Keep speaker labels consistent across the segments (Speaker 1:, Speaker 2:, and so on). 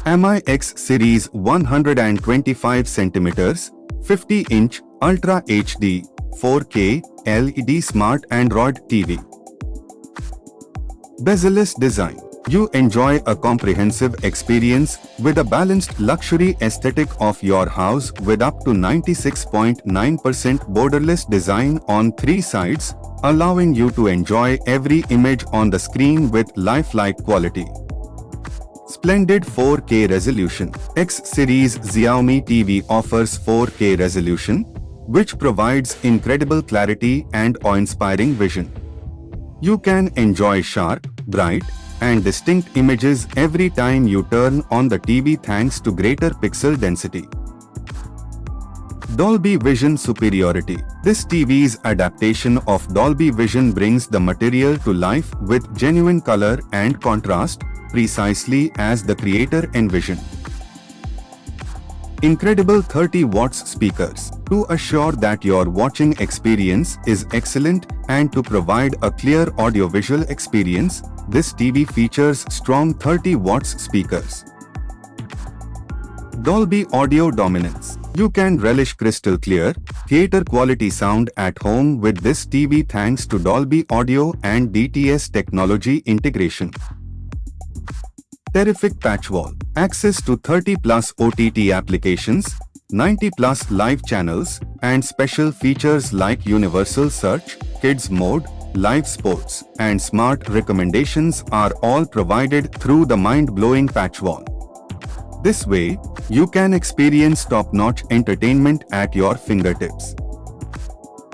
Speaker 1: MI X Series 125 cm, 50-inch Ultra HD 4K LED Smart Android TV. Bezel-less design. You enjoy a comprehensive experience with a balanced luxury aesthetic of your house with up to 96.9% borderless design on 3 sides, allowing you to enjoy every image on the screen with lifelike quality. Splendid 4K resolution. X Series Xiaomi TV offers 4K resolution, which provides incredible clarity and awe-inspiring vision. You can enjoy sharp, bright, and distinct images every time you turn on the TV thanks to greater pixel density. Dolby Vision superiority. This TV's adaptation of Dolby Vision brings the material to life with genuine color and contrast, precisely as the creator envisioned. Incredible 30 watts speakers. To assure that your watching experience is excellent and to provide a clear audiovisual experience, this TV features strong 30 watts speakers. Dolby Audio dominance. You can relish crystal clear, theater quality sound at home with this TV thanks to Dolby Audio and DTS technology integration. Terrific patch wall. Access to 30+ OTT applications, 90+ live channels, and special features like universal search, kids mode, live sports, and smart recommendations are all provided through the mind-blowing patch wall. This way, you can experience top-notch entertainment at your fingertips.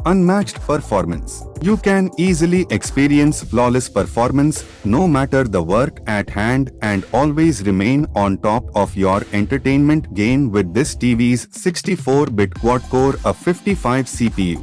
Speaker 1: Unmatched performance. You can easily experience flawless performance no matter the work at hand and always remain on top of your entertainment game with this TV's 64-bit quad-core A55 CPU.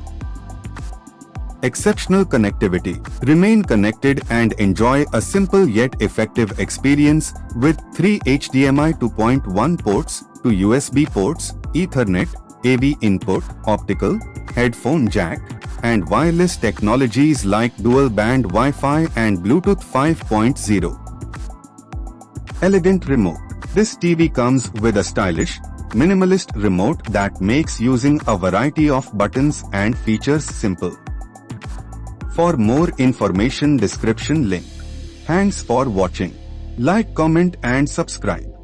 Speaker 1: Exceptional connectivity. Remain connected and enjoy a simple yet effective experience with 3 HDMI 2.1 ports, 2 USB ports, Ethernet, AV input, optical, headphone jack, and wireless technologies like dual-band Wi-Fi and Bluetooth 5.0. Elegant remote. This TV comes with a stylish, minimalist remote that makes using a variety of buttons and features simple. For more information, description link. Thanks for watching. Like, comment and subscribe.